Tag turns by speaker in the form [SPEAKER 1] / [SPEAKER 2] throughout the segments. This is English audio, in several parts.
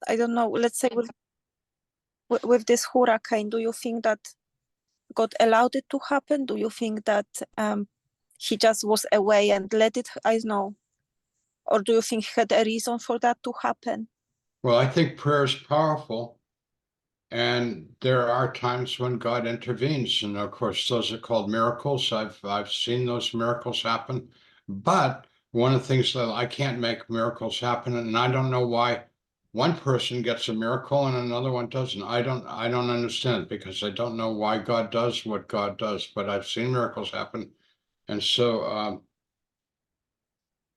[SPEAKER 1] I don't know, let's say with this hurricane, do you think that God allowed it to happen? Do you think that he just was away and let it, I don't know, or do you think he had a reason for that to happen?
[SPEAKER 2] Well, I think prayer is powerful, and there are times when God intervenes, and of course those are called miracles. I've seen those miracles happen, but one of the things that I can't make miracles happen, and I don't know why one person gets a miracle and another one doesn't. I don't understand, because I don't know why God does what God does, but I've seen miracles happen. And so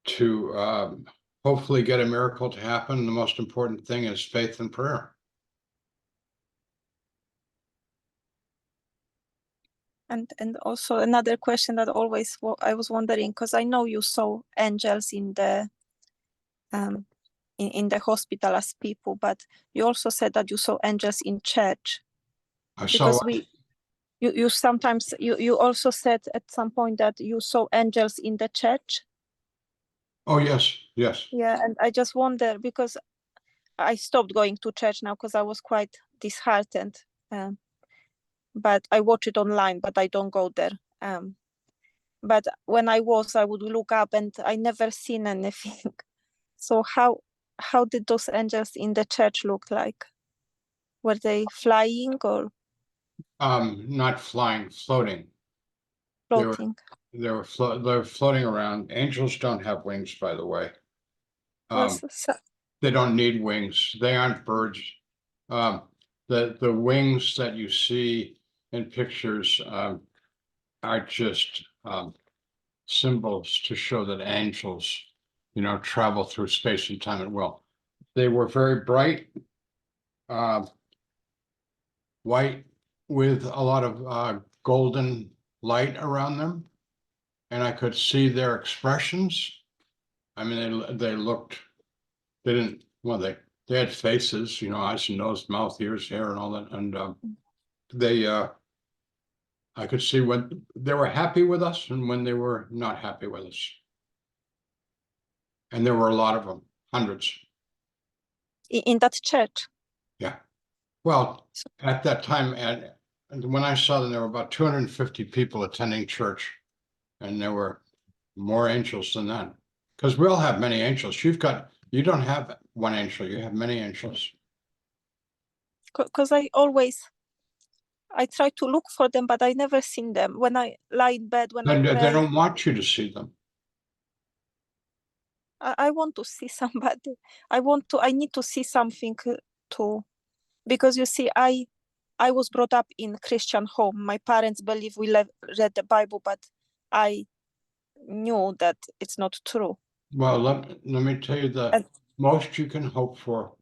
[SPEAKER 2] to hopefully get a miracle to happen, the most important thing is faith and prayer.
[SPEAKER 1] And also another question that always I was wondering, because I know you saw angels in the in the hospital as people, but you also said that you saw angels in church. Because you sometimes you also said at some point that you saw angels in the church.
[SPEAKER 2] Oh yes, yes.
[SPEAKER 1] Yeah, and I just wonder, because I stopped going to church now because I was quite disheartened. But I watch it online, but I don't go there. But when I would look up and I never seen anything. So how did those angels in the church look like? Were they flying or
[SPEAKER 2] Not flying, floating.
[SPEAKER 1] floating?
[SPEAKER 2] They're floating around. Angels don't have wings, by the way. They don't need wings. They aren't birds. The wings that you see in pictures are just symbols to show that angels, travel through space and time at will. They were very bright, white, with a lot of golden light around them, and I could see their expressions. I mean, they had faces, eyes and nose, mouth, ears, hair, and all that, and I could see when they were happy with us and when they were not happy with us. And there were a lot of them, hundreds.
[SPEAKER 1] In that church?
[SPEAKER 2] Yeah. Well, at that time, when I saw them, there were about 250 people attending church, and there were more angels than that. Because we all have many angels. You don't have one angel, you have many angels.
[SPEAKER 1] Because I try to look for them, but I never seen them. When I lie in bed, when I pray,
[SPEAKER 2] they don't want you to see them.
[SPEAKER 1] I want to see somebody. I need to see something too. Because you see, I was brought up in Christian home. My parents believe we read the Bible, but I knew that it's not true.
[SPEAKER 2] Well, let me tell you, the most you can hope for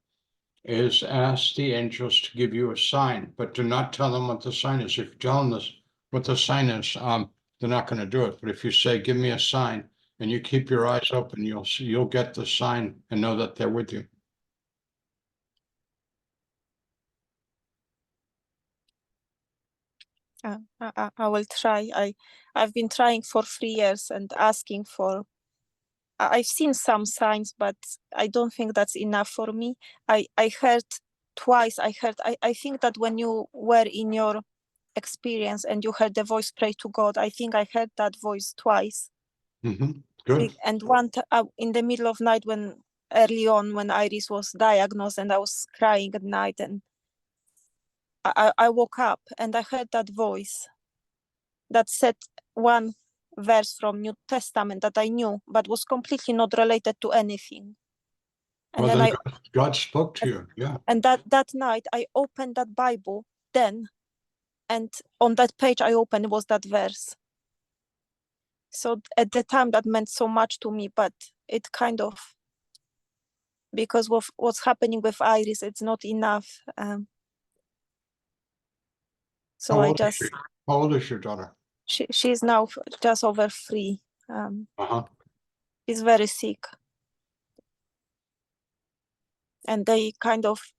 [SPEAKER 2] is ask the angels to give you a sign, but do not tell them what the sign is. If you tell them what the sign is, they're not going to do it. But if you say, give me a sign, and you keep your eyes open, you'll get the sign and know that they're with you.
[SPEAKER 1] I will try. I've been trying for 3 years and asking for. I've seen some signs, but I don't think that's enough for me. I heard twice. I think that when you were in your experience and you heard the voice pray to God, I think I heard that voice twice.
[SPEAKER 2] Good.
[SPEAKER 1] And one in the middle of night, early on when Iris was diagnosed, and I was crying at night, and I woke up and I heard that voice that said one verse from New Testament that I knew, but was completely not related to anything. And
[SPEAKER 2] well, then God spoke to you, yeah.
[SPEAKER 1] And that night I opened that Bible then, and on that page I opened was that verse. So at the time that meant so much to me, but it kind of, because of what's happening with Iris, it's not enough. So
[SPEAKER 2] How old is your daughter?
[SPEAKER 1] She's now just over 3. She's very sick. And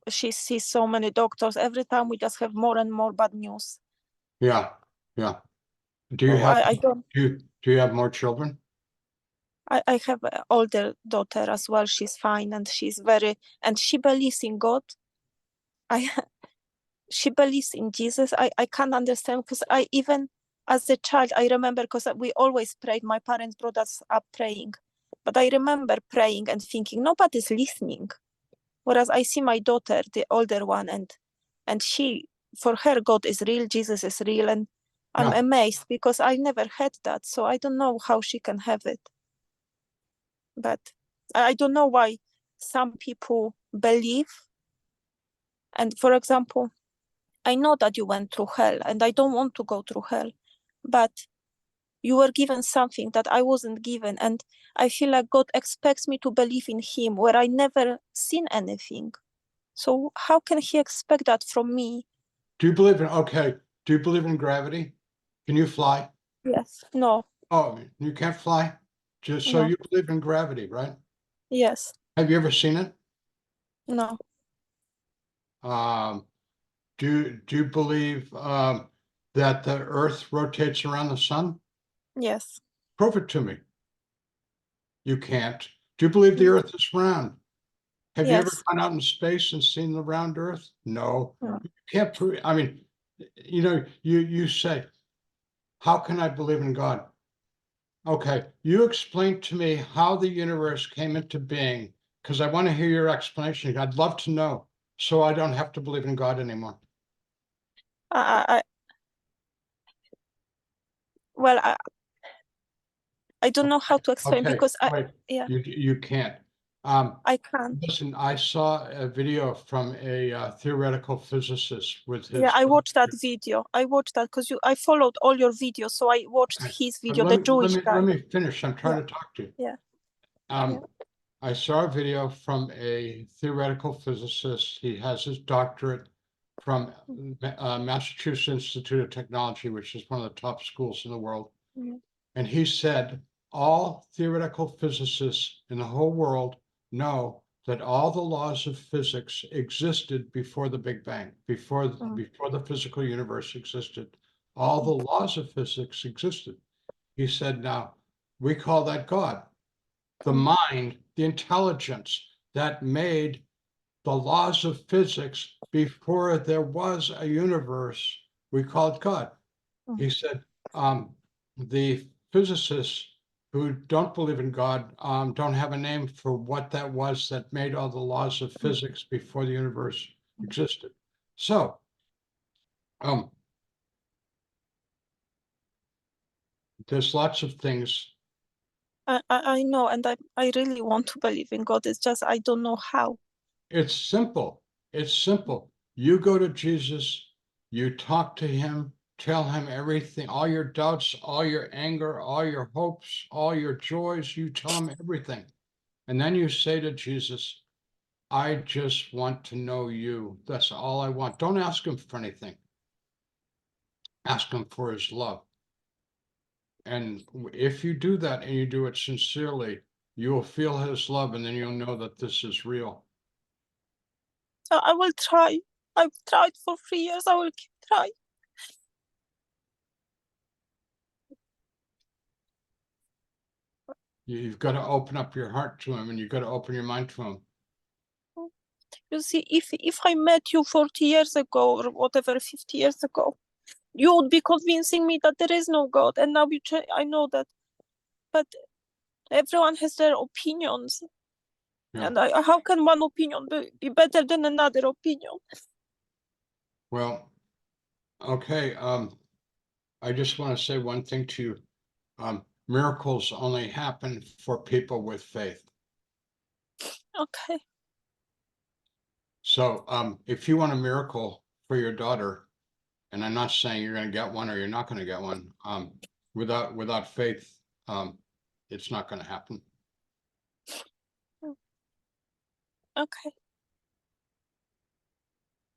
[SPEAKER 1] she sees so many doctors. Every time we just have more and more bad news.
[SPEAKER 2] Yeah. Do you have more children?
[SPEAKER 1] I have an older daughter as well. She's fine, and she believes in God. She believes in Jesus. I can't understand, because even as a child, I remember, because we always prayed. My parents brought us up praying, but I remember praying and thinking nobody's listening. Whereas I see my daughter, the older one, and she, for her, God is real, Jesus is real, and I'm
[SPEAKER 2] Yeah.
[SPEAKER 1] amazed, because I never had that. So I don't know how she can have it. But I don't know why some people believe. And for example, I know that you went through hell, and I don't want to go through hell, but you were given something that I wasn't given, and I feel like God expects me to believe in him where I never seen anything. So how can he expect that from me?
[SPEAKER 2] Do you believe in gravity? Can you fly?
[SPEAKER 1] Yes. No.
[SPEAKER 2] Oh, you can't fly? Just so
[SPEAKER 1] No.
[SPEAKER 2] you believe in gravity, right?
[SPEAKER 1] Yes.
[SPEAKER 2] Have you ever seen it?
[SPEAKER 1] No.
[SPEAKER 2] Um, do you believe that the Earth rotates around the sun?
[SPEAKER 1] Yes.
[SPEAKER 2] Prove it to me. You can't. Do you believe the
[SPEAKER 1] Mm.
[SPEAKER 2] Earth is round? Have you ever
[SPEAKER 1] Yes.
[SPEAKER 2] gone out in space and seen the round Earth? No.
[SPEAKER 1] No.
[SPEAKER 2] You can't prove. I mean, you say, how can I believe in God? Okay, you explain to me how the universe came into being, because I want to hear your explanation. I'd love to know, so I don't have to believe in God anymore.
[SPEAKER 1] I well, I don't know how to explain,
[SPEAKER 2] Okay,
[SPEAKER 1] because
[SPEAKER 2] wait,
[SPEAKER 1] yeah,
[SPEAKER 2] you can't.
[SPEAKER 1] I can't.
[SPEAKER 2] Listen, I saw a video from a theoretical physicist with
[SPEAKER 1] Yeah,
[SPEAKER 2] his.
[SPEAKER 1] I watched that video. I watched that because I followed all your videos, so I watched
[SPEAKER 2] Okay,
[SPEAKER 1] his
[SPEAKER 2] but
[SPEAKER 1] video, the Jewish
[SPEAKER 2] let
[SPEAKER 1] guy.
[SPEAKER 2] me finish. I'm trying
[SPEAKER 1] Yeah.
[SPEAKER 2] to talk to you.
[SPEAKER 1] Yeah. Yeah.
[SPEAKER 2] I saw a video from a theoretical physicist. He has his doctorate from Massachusetts Institute of Technology, which is one of the top schools in the world.
[SPEAKER 1] Mm.
[SPEAKER 2] And he said all theoretical physicists in the whole world know that all the laws of physics existed before the Big Bang, before the physical universe existed. All the laws of physics existed. He said, now we call that God. The mind, the intelligence that made the laws of physics before there was a universe, we called God. He said, the physicists who don't believe in God don't have a name for what that was that made all the laws of physics before the universe existed. So, there's lots of things.
[SPEAKER 1] I know, and I really want to believe in God. It's just I don't know how.
[SPEAKER 2] It's simple. It's simple. You go to Jesus, you talk to him, tell him everything, all your doubts, all your anger, all your hopes, all your joys, you tell him everything. And then you say to Jesus, I just want to know you. That's all I want. Don't ask him for anything. Ask him for his love. And if you do that and you do it sincerely, you will feel his love, and then you'll know that this is real.
[SPEAKER 1] So I will try. I've tried for 3 years. I will keep trying.
[SPEAKER 2] You've got to open up your heart to him, and you've got to open your mind to him.
[SPEAKER 1] You see, if I met you 40 years ago or whatever, 50 years ago, you would be convincing me that there is no God. And now I know that. But everyone has their opinions.
[SPEAKER 2] Yeah.
[SPEAKER 1] And how can one opinion be better than another opinion?
[SPEAKER 2] Well, okay. I just want to say one thing to you. Miracles only happen for people with faith.
[SPEAKER 1] Okay.
[SPEAKER 2] So, if you want a miracle for your daughter, and I'm not saying you're going to get one or you're not going to get one, without faith, it's not going to happen.
[SPEAKER 1] Okay.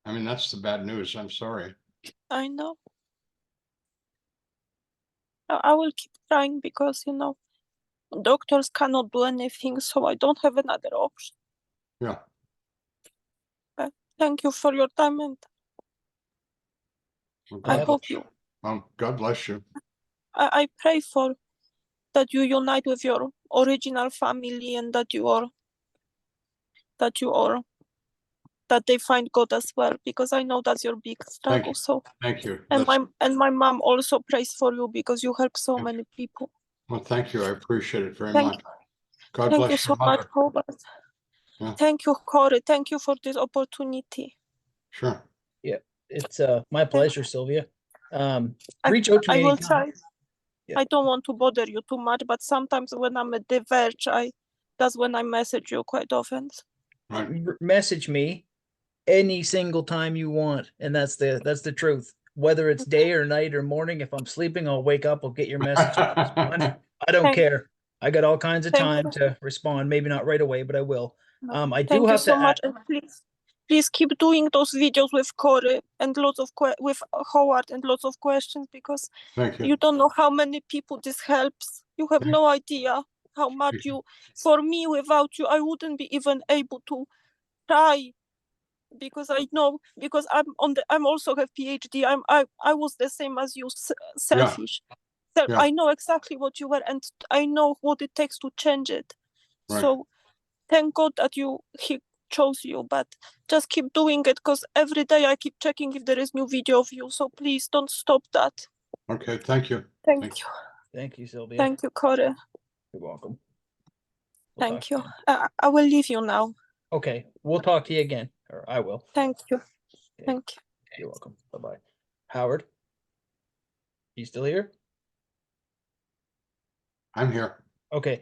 [SPEAKER 2] I mean, that's the bad news. I'm sorry.
[SPEAKER 1] I know. I will keep trying because, doctors cannot do anything, so I don't have another option.
[SPEAKER 2] Yeah.
[SPEAKER 1] But thank you for your time, and
[SPEAKER 2] Well,
[SPEAKER 1] I hope
[SPEAKER 2] God bless you.
[SPEAKER 1] I pray for that you unite with your original family, and that they find God as well, because I know that's your big struggle. So
[SPEAKER 2] Thank you.
[SPEAKER 1] and
[SPEAKER 2] That's,
[SPEAKER 1] my mom also prays for you, because you help so many people.
[SPEAKER 2] well, thank you. I appreciate it very
[SPEAKER 1] Thank
[SPEAKER 2] much. God
[SPEAKER 1] Thank you
[SPEAKER 2] bless
[SPEAKER 1] so
[SPEAKER 2] your
[SPEAKER 1] much,
[SPEAKER 2] mother.
[SPEAKER 1] Howard.
[SPEAKER 2] Yeah.
[SPEAKER 1] Thank you, Cory. Thank you for this opportunity.
[SPEAKER 2] Sure.
[SPEAKER 3] Yeah, it's my pleasure, Sylwia.
[SPEAKER 1] I,
[SPEAKER 3] Reach out to me
[SPEAKER 1] I will
[SPEAKER 3] anytime.
[SPEAKER 1] try.
[SPEAKER 3] Yeah.
[SPEAKER 1] I don't want to bother you too much, but sometimes when I'm at the verge, that's when I message you quite often.
[SPEAKER 2] Right.
[SPEAKER 3] Message me any single time you want, and that's the truth. Whether it's day or night or morning, if I'm sleeping, I'll wake up, I'll get your message and respond. I don't care. I got all kinds of time to respond. Maybe not right away, but I will. I do
[SPEAKER 1] Thank you
[SPEAKER 3] have
[SPEAKER 1] so
[SPEAKER 3] to
[SPEAKER 1] much, and please keep doing those videos with Cory and lots of with Howard and lots of questions, because
[SPEAKER 2] Thank you.
[SPEAKER 1] you don't know how many people this helps. You have no idea how much for me, without you, I wouldn't be even able to try, because I know, because I'm also have PhD. I was the same as you, selfish. So
[SPEAKER 2] Yeah.
[SPEAKER 1] I know exactly what you were, and I know what it takes to change it.
[SPEAKER 2] Right.
[SPEAKER 1] So thank God that he chose you, but just keep doing it, because every day I keep checking if there is new video of you. So please don't stop that.
[SPEAKER 2] Okay. Thank you.
[SPEAKER 1] Thank you.
[SPEAKER 3] Thank you, Sylwia.
[SPEAKER 1] Thank you, Cory.
[SPEAKER 3] You're welcome.
[SPEAKER 1] Thank you. I will leave you now.
[SPEAKER 3] Okay, we'll talk to you again, or I will.
[SPEAKER 1] Thank you.
[SPEAKER 3] Okay.
[SPEAKER 1] Thank you.
[SPEAKER 3] You're welcome. Bye-bye. Howard, you still here?
[SPEAKER 2] I'm here.
[SPEAKER 3] Okay.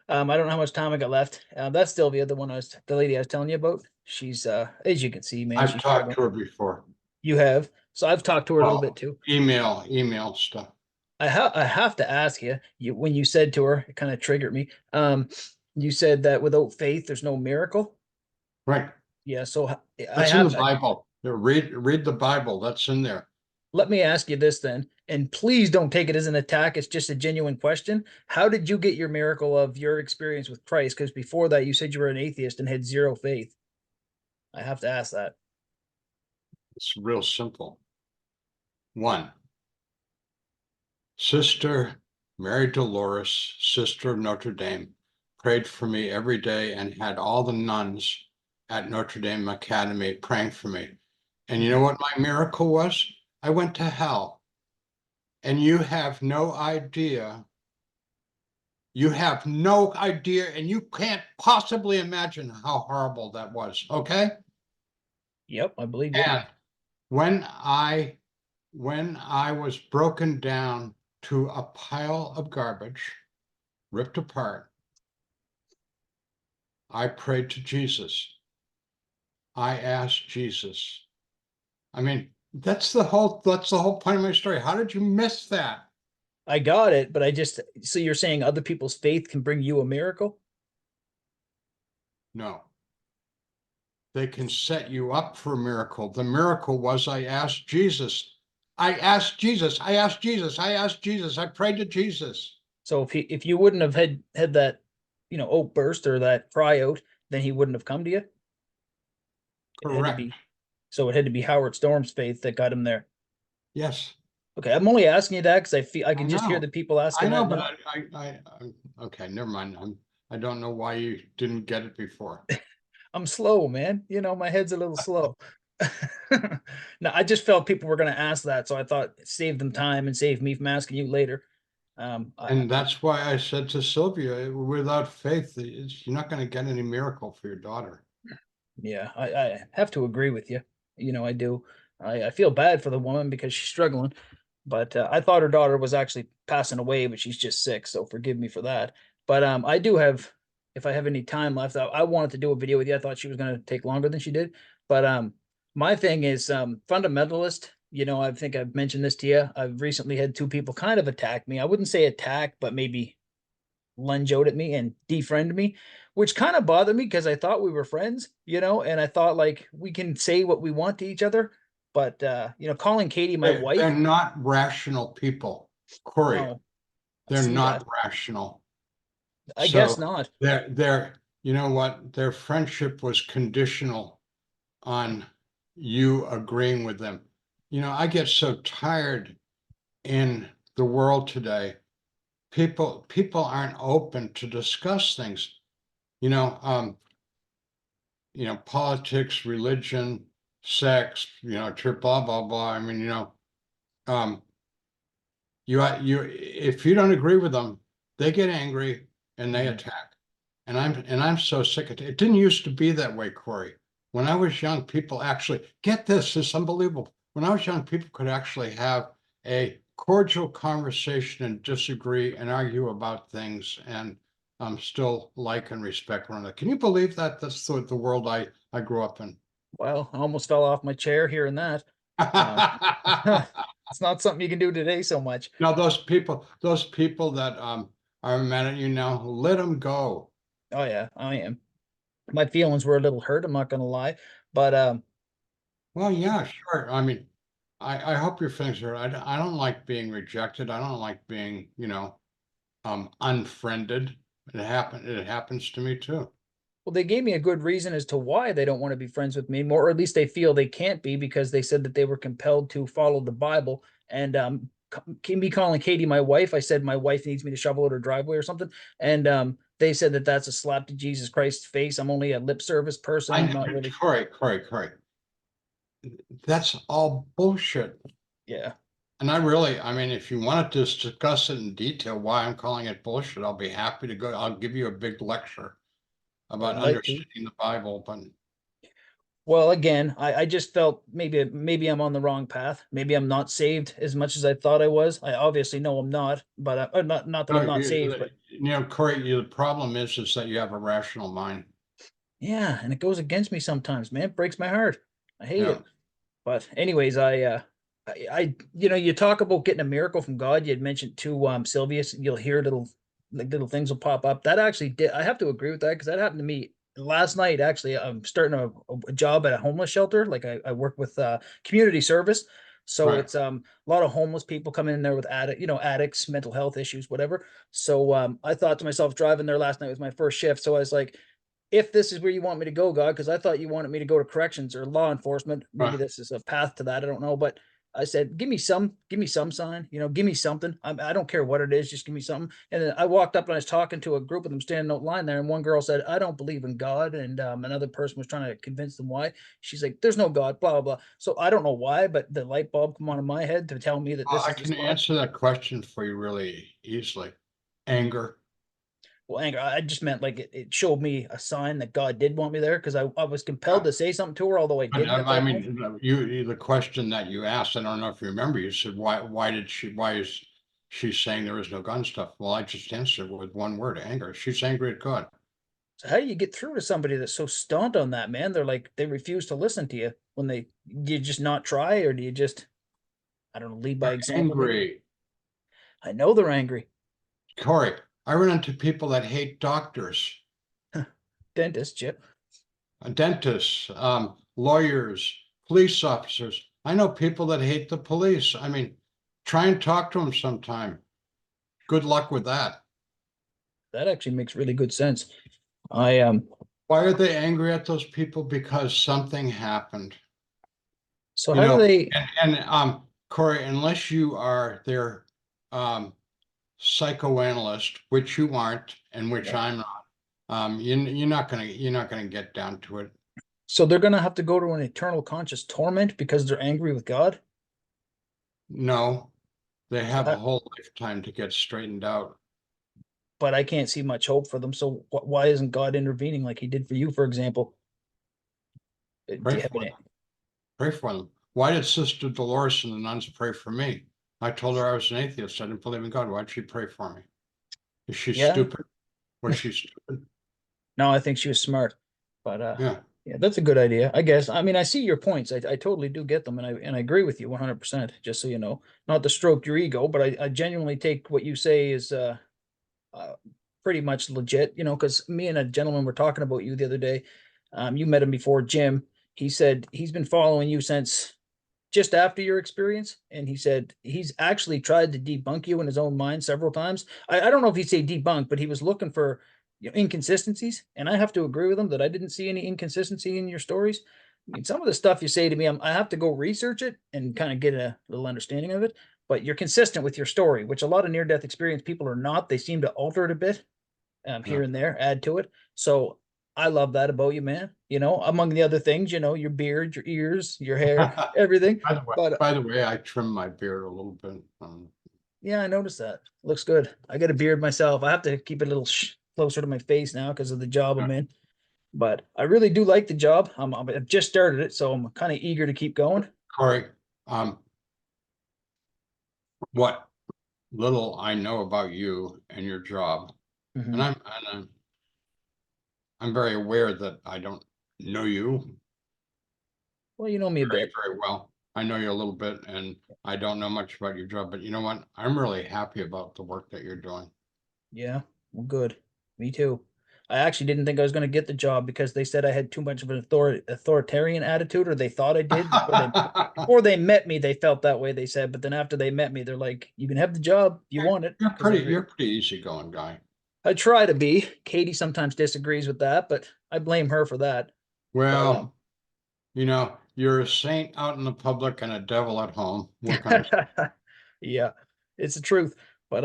[SPEAKER 3] I don't know how much time I got left. That's Sylwia, the lady I was telling you about. She's as you can see, man,
[SPEAKER 2] I've
[SPEAKER 3] she's
[SPEAKER 2] talked
[SPEAKER 3] struggling.
[SPEAKER 2] to her before.
[SPEAKER 3] You have. So I've talked to her a little bit too.
[SPEAKER 2] Email stuff.
[SPEAKER 3] I have to ask you, when you said to her, it kind of triggered me. You said that without faith, there's no miracle.
[SPEAKER 2] Right.
[SPEAKER 3] Yeah. So
[SPEAKER 2] That's in the Bible. Read the Bible. That's in there.
[SPEAKER 3] Let me ask you this then, and please don't take it as an attack. It's just a genuine question. How did you get your miracle of your experience with Christ? Because before that, you said you were an atheist and had zero faith. I have to ask that.
[SPEAKER 2] It's real simple. One, Sister Mary Dolores, Sister of Notre Dame, prayed for me every day and had all the nuns at Notre Dame Academy praying for me. And you know what my miracle was? I went to hell. And you have no idea. You have no idea, and you can't possibly imagine how horrible that was. Okay?
[SPEAKER 3] Yep, I believe you.
[SPEAKER 2] And when I was broken down to a pile of garbage, ripped apart, I prayed to Jesus. I asked Jesus. I mean, that's the whole point of my story. How did you miss that?
[SPEAKER 3] I got it, but so you're saying other people's faith can bring you a miracle?
[SPEAKER 2] No. They can set you up for a miracle. The miracle was I asked Jesus. I asked Jesus. I asked Jesus. I asked Jesus. I prayed to Jesus.
[SPEAKER 3] So if you wouldn't have had that, outburst or that cry out, then he wouldn't have come to you?
[SPEAKER 2] Correct.
[SPEAKER 3] So it had to be Howard Storm's faith that got him there.
[SPEAKER 2] Yes.
[SPEAKER 3] Okay, I'm only asking you that because I can just hear the people asking.
[SPEAKER 2] I know,
[SPEAKER 3] that
[SPEAKER 2] but
[SPEAKER 3] now.
[SPEAKER 2] Okay, never mind. I don't know why you didn't get it before.
[SPEAKER 3] I'm slow, man. My head's a little slow. No, I just felt people were going to ask that, so I thought save them time and save me from asking you later.
[SPEAKER 2] And that's why I said to Sylvia, without faith, you're not going to get any miracle for your daughter.
[SPEAKER 3] Yeah, I have to agree with you. I do. I feel bad for the woman because she's struggling, but I thought her daughter was actually passing away, but she's just sick. So forgive me for that. But I do have, if I have any time left, I wanted to do a video with you. I thought she was going to take longer than she did. But my thing is fundamentalist. I think I've mentioned this to you. I've recently had two people kind of attack me. I wouldn't say attack, but maybe lunge out at me and defriend me, which kind of bothered me because I thought we were friends, and I thought like we can say what we want to each other. But calling Katie my wife.
[SPEAKER 2] They're not rational people, Cory.
[SPEAKER 3] No,
[SPEAKER 2] they're not rational.
[SPEAKER 3] I guess not.
[SPEAKER 2] You know what? Their friendship was conditional on you agreeing with them. I get so tired in the world today. people aren't open to discuss things. Politics, religion, sex, blah blah blah. I mean, um, if you don't agree with them, they get angry and they attack. And I'm so sick of it. It didn't used to be that way, Cory. When I was young, people actually get this. It's unbelievable. When I was young, people could actually have a cordial conversation and disagree and argue about things and still like and respect one another. Can you believe that? That's the world I grew up in.
[SPEAKER 3] Well, I almost fell off my chair hearing that. It's not something you can do today so much.
[SPEAKER 2] Now, those people that are mad at you now, let them go.
[SPEAKER 3] Oh yeah, I am. My feelings were a little hurt, I'm not gonna lie. But
[SPEAKER 2] Well, yeah, sure. I mean, I hope your feelings are. I don't like being rejected. I don't like being, unfriended. It happens to me too.
[SPEAKER 3] well, they gave me a good reason as to why they don't want to be friends with me, more or at least they feel they can't be, because they said that they were compelled to follow the Bible. And me calling Katie my wife, I said my wife needs me to shovel out her driveway or something. And they said that that's a slap to Jesus Christ's face. I'm only a lip service person. I'm not really.
[SPEAKER 2] Cory. That's all bullshit.
[SPEAKER 3] Yeah.
[SPEAKER 2] And I mean, if you want to discuss it in detail, why I'm calling it bullshit, I'll be happy to go. I'll give you a big lecture about
[SPEAKER 3] I'd like to.
[SPEAKER 2] understanding the Bible, but
[SPEAKER 3] Well, again, I just felt maybe I'm on the wrong path. Maybe I'm not saved as much as I thought I was. I obviously know I'm not, but not that I'm not saved. But
[SPEAKER 2] Cory, the problem is that you have a rational mind.
[SPEAKER 3] yeah, and it goes against me sometimes, man. It breaks my heart. I hate
[SPEAKER 2] Yeah.
[SPEAKER 3] it. But anyways, you talk about getting a miracle from God. You had mentioned to Sylvia, you'll hear little things will pop up. That actually did. I have to agree with that, because that happened to me last night. Actually, I'm starting a job at a homeless shelter. Like I work with community service. So
[SPEAKER 2] Right.
[SPEAKER 3] it's a lot of homeless people coming in there with addicts, mental health issues, whatever. So I thought to myself, driving there last night was my first shift. So I was like, if this is where you want me to go, God, because I thought you wanted me to go to corrections or law enforcement. Maybe
[SPEAKER 2] Right.
[SPEAKER 3] this is a path to that. I don't know. But I said, give me some sign, give me something. I don't care what it is. Just give me something. And then I walked up and I was talking to a group of them standing out line there. And one girl said, I don't believe in God. And another person was trying to convince them why. She's like, there's no God, blah, blah, blah. So I don't know why, but the light bulb come on in my head to tell me that this
[SPEAKER 2] I
[SPEAKER 3] is the
[SPEAKER 2] can
[SPEAKER 3] spot.
[SPEAKER 2] answer that question for you really easily. Anger.
[SPEAKER 3] Well, anger. I just meant like it showed me a sign that God did want me there, because I was compelled to say something to her, although I
[SPEAKER 2] But
[SPEAKER 3] didn't at
[SPEAKER 2] I
[SPEAKER 3] that point.
[SPEAKER 2] mean, the question that you asked, I don't know if you remember, you said, why is she saying there is no gun stuff? Well, I just answered with one word, anger. She's angry at God.
[SPEAKER 3] So how do you get through to somebody that's so stunned on that, man? They're like, they refuse to listen to you when do you just not try, or do you just, I don't know, lead by
[SPEAKER 2] They're
[SPEAKER 3] example? Maybe?
[SPEAKER 2] angry.
[SPEAKER 3] I know they're angry.
[SPEAKER 2] Cory, I run into people that hate doctors,
[SPEAKER 3] Dentist, Chip.
[SPEAKER 2] dentists, lawyers, police officers. I know people that hate the police. I mean, try and talk to them sometime. Good luck with that.
[SPEAKER 3] That actually makes really good sense. I
[SPEAKER 2] Why are they angry at those people? Because something happened.
[SPEAKER 3] So how do they?
[SPEAKER 2] Cory, unless you are their psychoanalyst, which you aren't, and which
[SPEAKER 3] Yeah.
[SPEAKER 2] I'm not, you're not gonna get down to it.
[SPEAKER 3] So they're gonna have to go to an eternal conscious torment because they're angry with God?
[SPEAKER 2] No, they have a
[SPEAKER 3] That-
[SPEAKER 2] whole lifetime to get straightened out.
[SPEAKER 3] But I can't see much hope for them. So why isn't God intervening like He did for you, for example? Do
[SPEAKER 2] Pray
[SPEAKER 3] you have
[SPEAKER 2] for
[SPEAKER 3] any?
[SPEAKER 2] them. Pray for them. Why did Sister Dolores and the nuns pray for me? I told her I was an atheist. I didn't believe in God. Why'd she pray for me? Is she
[SPEAKER 3] Yeah.
[SPEAKER 2] stupid? Was she stupid?
[SPEAKER 3] No, I think she was smart. But
[SPEAKER 2] Yeah.
[SPEAKER 3] yeah, that's a good idea, I guess. I mean, I see your points. I totally do get them, and I agree with you 100%. Just so you know, not to stroke your ego, but I genuinely take what you say is pretty much legit. Because me and a gentleman were talking about you the other day. You met him before, Jim. He said he's been following you since just after your experience, and he said he's actually tried to debunk you in his own mind several times. I don't know if he'd say debunk, but he was looking for inconsistencies, and I have to agree with him that I didn't see any inconsistency in your stories. I mean, some of the stuff you say to me, I have to go research it and kind of get a little understanding of it. but you're consistent with your story, which a lot of near-death experience people are not. They seem to alter it a bit here and there, add to it. So I love that about you, man. You know, among the other things, you know, your beard, your ears, your hair, everything. But
[SPEAKER 2] By the way, I trim my beard a little bit.
[SPEAKER 3] yeah, I noticed that. Looks good. I got a beard myself. I have to keep it a little closer to my face now because of the job I'm in. But I really do like the job. I've just started it, so I'm kind of eager to keep going.
[SPEAKER 2] Cory, what little I know about you and your job,
[SPEAKER 3] Mhm.
[SPEAKER 2] and I'm very aware that I don't know you
[SPEAKER 3] Well, you know me a
[SPEAKER 2] very,
[SPEAKER 3] bit.
[SPEAKER 2] very well. I know you a little bit, and I don't know much about your job, but you know what? I'm really happy about the work that you're doing.
[SPEAKER 3] Yeah, well, good. Me too. I actually didn't think I was going to get the job because they said I had too much of an authoritarian attitude, or they thought I did before they met me. They felt that way. They said, but then after they met me, they're like, "You can have the job. You want it." Because
[SPEAKER 2] You're pretty easygoing guy.
[SPEAKER 3] I try to be. Katie sometimes disagrees with that, but I blame her for that. But
[SPEAKER 2] Well, you know, you're a saint out in the public and a devil at home. What can I say?
[SPEAKER 3] yeah, it's the truth. But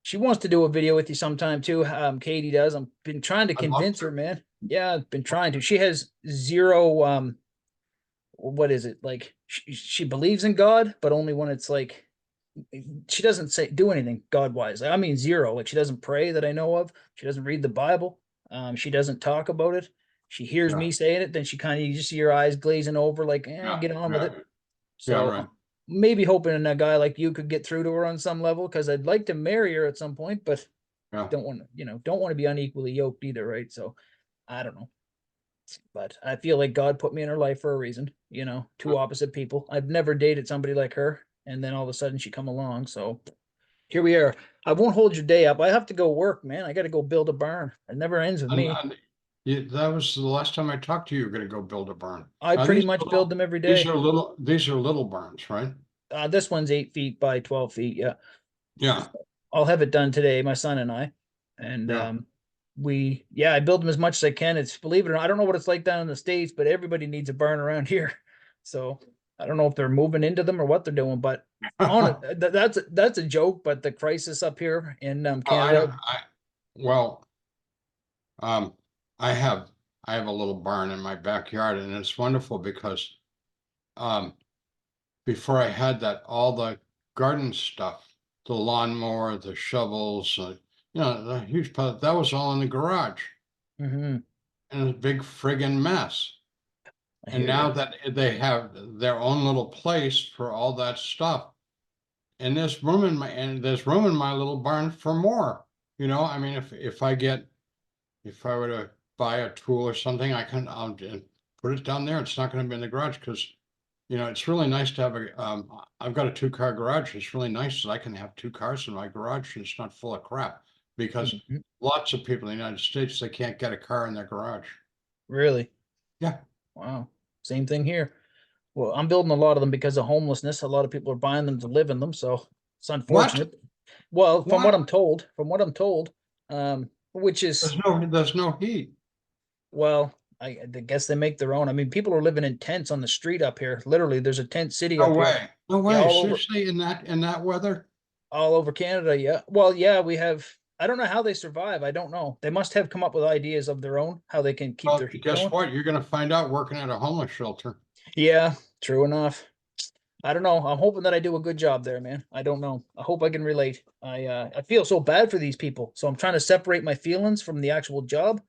[SPEAKER 3] she wants to do a video with you sometime too. Katie does. I've been trying to
[SPEAKER 2] I'd love
[SPEAKER 3] convince
[SPEAKER 2] to.
[SPEAKER 3] her, man. Yeah, I've been trying to. She has zero what is it? Like she believes in God, but only when it's like she doesn't say do anything God wise. I mean zero. Like she doesn't pray that I know of. She doesn't read the Bible. She doesn't talk about it. She hears
[SPEAKER 2] Yeah,
[SPEAKER 3] me saying it, then she kind of you just see her eyes glazing over, like,
[SPEAKER 2] yeah,
[SPEAKER 3] get on with
[SPEAKER 2] yeah,
[SPEAKER 3] it.
[SPEAKER 2] yeah,
[SPEAKER 3] So
[SPEAKER 2] right.
[SPEAKER 3] maybe hoping a guy like you could get through to her on some level because I'd like to marry her at some point, but
[SPEAKER 2] Yeah.
[SPEAKER 3] don't want to, don't want to be unequally yoked either, right? So I don't know. But I feel like God put me in her life for a reason, two opposite people. I've never dated somebody like her, and then all of a sudden she come along. So here we are. I won't hold your day up. I have to go work, man. I got to go build a barn. It never ends with me.
[SPEAKER 2] That was the last time I talked to you. You're going to go build a barn.
[SPEAKER 3] I
[SPEAKER 2] Now
[SPEAKER 3] pretty much build them every day.
[SPEAKER 2] these are little barns, right?
[SPEAKER 3] This one's 8 feet by 12 feet. Yeah.
[SPEAKER 2] Yeah,
[SPEAKER 3] I'll have it done today, my son and I. And
[SPEAKER 2] yeah.
[SPEAKER 3] I build them as much as I can. It's believe it or not, I don't know what it's like down in the States, but everybody needs a barn around here. So I don't know if they're moving into them or what they're doing, but on it, that's a joke. But the crisis up here in Canada.
[SPEAKER 2] Well, um, I have a little barn in my backyard, and it's wonderful because um, before I had that, all the garden stuff, the lawnmower, the shovels, the huge pile, that was all in the garage,
[SPEAKER 3] Mhm,
[SPEAKER 2] and a big friggin' mess.
[SPEAKER 3] I
[SPEAKER 2] And
[SPEAKER 3] hear you.
[SPEAKER 2] now that they have their own little place for all that stuff, and there's room in my little barn for more. I mean, if I were to buy a tool or something, I'll just put it down there. It's not going to be in the garage because it's really nice to have I've got a 2-car garage. It's really nice that I can have 2 cars in my garage and it's not full of crap because
[SPEAKER 3] Mhm.
[SPEAKER 2] lots of people in the United States, they can't get a car in their garage.
[SPEAKER 3] Really?
[SPEAKER 2] Yeah.
[SPEAKER 3] Wow. Same thing here. Well, I'm building a lot of them because of homelessness. A lot of people are buying them to live in them, so it's
[SPEAKER 2] What?
[SPEAKER 3] unfortunate. Well,
[SPEAKER 2] What?
[SPEAKER 3] from what I'm told, which is
[SPEAKER 2] There's no heat.
[SPEAKER 3] well, I guess they make their own. I mean, people are living in tents on the street up here. Literally, there's a tent city
[SPEAKER 2] No
[SPEAKER 3] up here.
[SPEAKER 2] way. No
[SPEAKER 3] Yeah,
[SPEAKER 2] way. Seriously, in that weather?
[SPEAKER 3] all over Canada. Yeah. Well, yeah, we have. I don't know how they survive. I don't know. They must have come up with ideas of their own how they can keep
[SPEAKER 2] Well,
[SPEAKER 3] their heat
[SPEAKER 2] guess
[SPEAKER 3] going.
[SPEAKER 2] what? You're going to find out working at a homeless shelter.
[SPEAKER 3] Yeah, true enough. I don't know. I'm hoping that I do a good job there, man. I don't know. I hope I can relate. I feel so bad for these people, so I'm trying to separate my feelings from the actual job.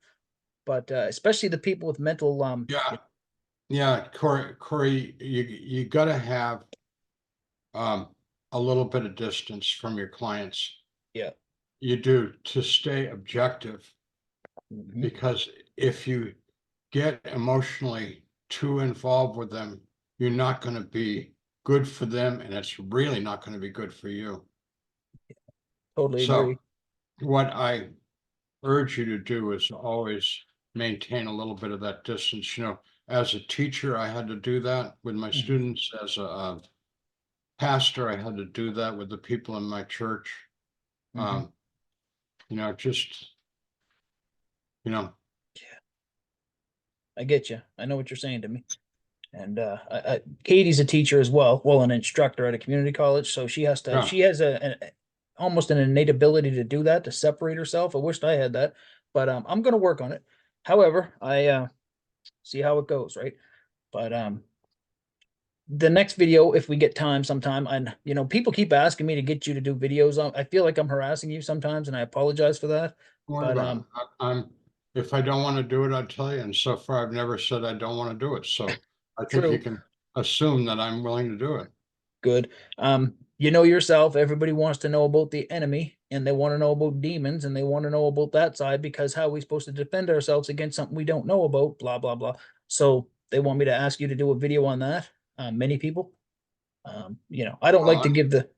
[SPEAKER 3] But especially the people with mental
[SPEAKER 2] Yeah. Yeah, Cory, you got to have um, a little bit of distance from your clients.
[SPEAKER 3] yeah.
[SPEAKER 2] You do to stay objective
[SPEAKER 3] Mhm.
[SPEAKER 2] because if you get emotionally too involved with them, you're not going to be good for them, and it's really not going to be good for you.
[SPEAKER 3] Totally
[SPEAKER 2] So,
[SPEAKER 3] agree.
[SPEAKER 2] what I urge you to do is always maintain a little bit of that distance. As a teacher, I had to do that with my
[SPEAKER 3] Mhm.
[SPEAKER 2] students. As a pastor, I had to do that with the people in my church.
[SPEAKER 3] Mhm.
[SPEAKER 2] Um, just, you know,
[SPEAKER 3] I get you. I know what you're saying to me. And Katie's a teacher as well, an instructor at a community college. So she has to,
[SPEAKER 2] Yeah.
[SPEAKER 3] she has almost an innate ability to do that, to separate herself. I wished I had that, but I'm going to work on it. However, I see how it goes, right? But the next video, if we get time sometime, and people keep asking me to get you to do videos. I feel like I'm harassing you sometimes, and I apologize for that.
[SPEAKER 2] Don't worry about it. I'm, if I don't want to do it, I'll tell you. And so far, I've never said I don't want to do it. So I think you
[SPEAKER 3] True.
[SPEAKER 2] can assume that I'm willing to do it.
[SPEAKER 3] Good. You know yourself, everybody wants to know about the enemy, and they want to know about demons, and they want to know about that side, because how are we supposed to defend ourselves against something we don't know about, blah, blah, blah. So they want me to ask you to do a video on that. Many people. I don't like to give the,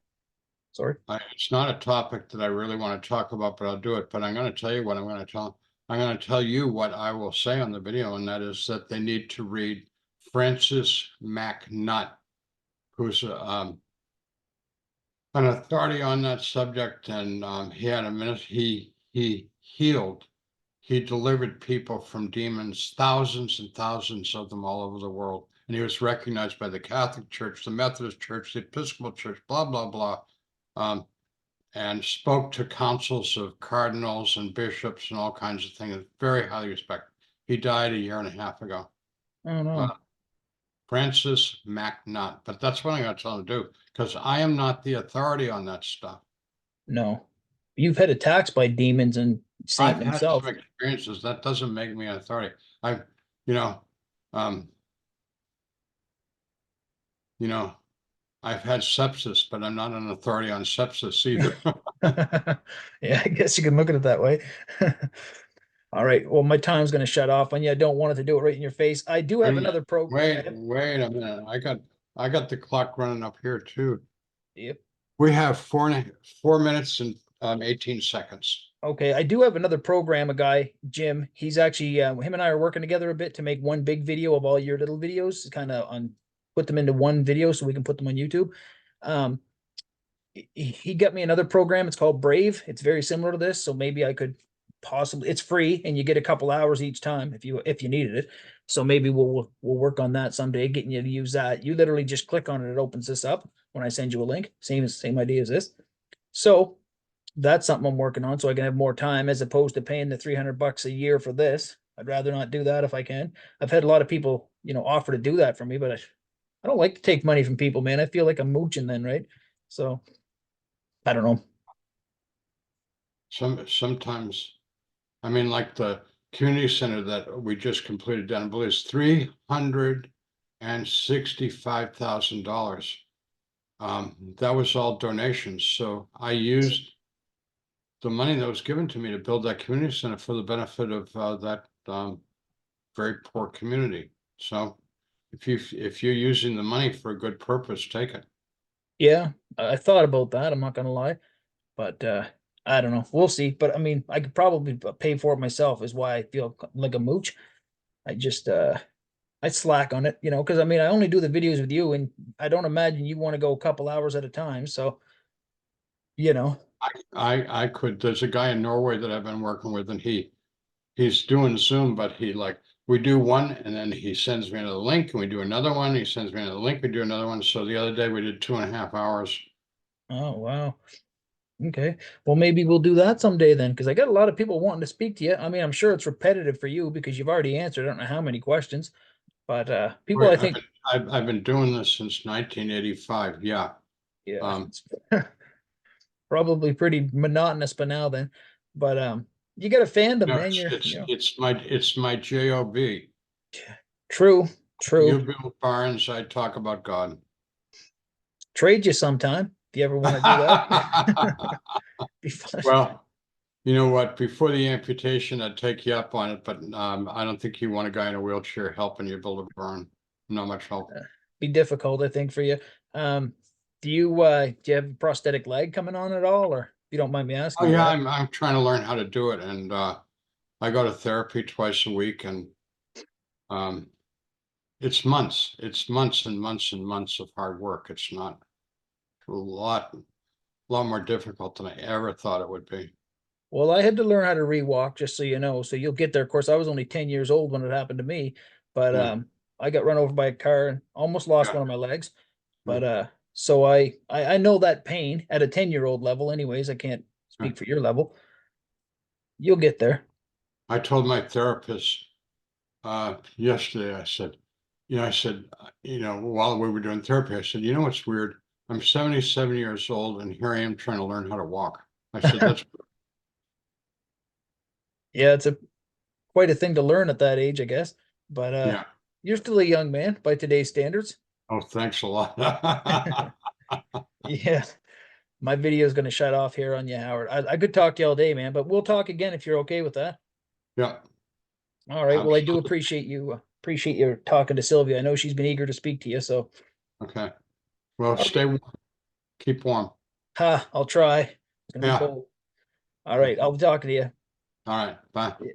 [SPEAKER 3] sorry.
[SPEAKER 2] It's not a topic that I really want to talk about, but I'll do it. But I'm going to tell you what I'm going to tell. I'm going to tell you what I will say on the video, and that is that they need to read Francis MacNutt, who's an authority on that subject, and he had a minute. He healed, he delivered people from demons, thousands and thousands of them all over the world, and he was recognized by the Catholic Church, the Methodist Church, the Episcopal Church, blah blah blah, and spoke to councils of cardinals and bishops and all kinds of things. Very highly respected. He died a year and a half ago.
[SPEAKER 3] Oh no.
[SPEAKER 2] Francis MacNutt, but that's what I'm going to tell him to do, because I am not the authority on that stuff.
[SPEAKER 3] No, you've had attacks by demons and Satan
[SPEAKER 2] I've had
[SPEAKER 3] himself.
[SPEAKER 2] some experiences. That doesn't make me an authority. I've had sepsis, but I'm not an authority on sepsis either.
[SPEAKER 3] Yeah, I guess you can look at it that way. All right. Well, my time's going to shut off on you. I don't want it to do it right in your face. I do have another program.
[SPEAKER 2] Wait a minute. I got the clock running up here too.
[SPEAKER 3] Yep.
[SPEAKER 2] We have 4 minutes and 18 seconds.
[SPEAKER 3] Okay. I do have another program, a guy, Jim. He's actually, him and I are working together a bit to make one big video of all your little videos, kind of put them into one video so we can put them on YouTube. He got me another program. It's called Brave. It's very similar to this. So maybe I could possibly, it's free and you get a couple hours each time if you needed it. So maybe we'll work on that someday, getting you to use that. You literally just click on it. It opens this up when I send you a link. Same idea as this. So that's something I'm working on so I can have more time, as opposed to paying the $300 a year for this. I'd rather not do that if I can. I've had a lot of people, offer to do that for me, but I don't like to take money from people, man. I feel like I'm mooching then, right? So I don't know.
[SPEAKER 2] Sometimes, I mean, like the community center that we just completed down in Blue is $365,000. That was all donations. So I used the money that was given to me to build that community center for the benefit of that very poor community. So if you're using the money for a good purpose, take it.
[SPEAKER 3] Yeah, I thought about that. I'm not gonna lie, but I don't know. We'll see. But I mean, I could probably pay for it myself. Is why I feel like a mooch. I just I slack on it, because I mean, I only do the videos with you, and I don't imagine you want to go a couple hours at a time. So,
[SPEAKER 2] I could. There's a guy in Norway that I've been working with, and he's doing Zoom, but we do one and then he sends me another link and we do another one. He sends me another link, we do another one. So the other day we did 2.5 hours.
[SPEAKER 3] Oh, wow. Okay. Well, maybe we'll do that someday then, because I got a lot of people wanting to speak to you. I mean, I'm sure it's repetitive for you because you've already answered I don't know how many questions, but people, I think
[SPEAKER 2] I've been doing this since 1985. Yeah.
[SPEAKER 3] Yeah. Probably pretty monotonous by now then, but you got a fandom,
[SPEAKER 2] no,
[SPEAKER 3] man.
[SPEAKER 2] It's my job.
[SPEAKER 3] True.
[SPEAKER 2] You build barns, I talk about God.
[SPEAKER 3] Trade you sometime if you ever want to do that. Be fun.
[SPEAKER 2] Well, you know what? Before the amputation, I'd take you up on it, but I don't think you want a guy in a wheelchair helping you build a barn. Not much help.
[SPEAKER 3] Be difficult, I think, for you. Do you have a prosthetic leg coming on at all, or if you don't mind me asking?
[SPEAKER 2] Oh yeah, I'm trying to learn how to do it, and I go to therapy twice a week, and it's months and months and months of hard work. It's not a lot more difficult than I ever thought it would be.
[SPEAKER 3] Well, I had to learn how to rewalk, just so you know. So you'll get there. Of course, I was only 10 years old when it happened to me, but I got run over by a car and almost lost
[SPEAKER 2] Yeah.
[SPEAKER 3] one of my legs. But so I know that pain at a 10-year-old level. Anyways, I can't speak for your level. You'll get there.
[SPEAKER 2] I told my therapist yesterday, I said, while we were doing therapy, I said, you know what's weird? I'm 77 years old and here I am trying to learn how to walk. I said, that's
[SPEAKER 3] Yeah, it's quite a thing to learn at that age, I guess. But
[SPEAKER 2] yeah.
[SPEAKER 3] you're still a young man by today's standards.
[SPEAKER 2] Oh, thanks a lot.
[SPEAKER 3] Yeah. My video is going to shut off here on you, Howard. I could talk to you all day, man, but we'll talk again if you're okay with that.
[SPEAKER 2] Yeah.
[SPEAKER 3] All right. Well, I do
[SPEAKER 2] Absolutely.
[SPEAKER 3] appreciate you talking to Sylvia. I know she's been eager to speak to you. So,
[SPEAKER 2] Okay. Well,
[SPEAKER 3] all right.
[SPEAKER 2] stay warm. Keep warm.
[SPEAKER 3] I'll try. It's gonna be
[SPEAKER 2] Yeah.
[SPEAKER 3] cold. All right.
[SPEAKER 2] Okay.
[SPEAKER 3] I'll be talking to you.
[SPEAKER 2] All right. Bye.
[SPEAKER 3] Yeah.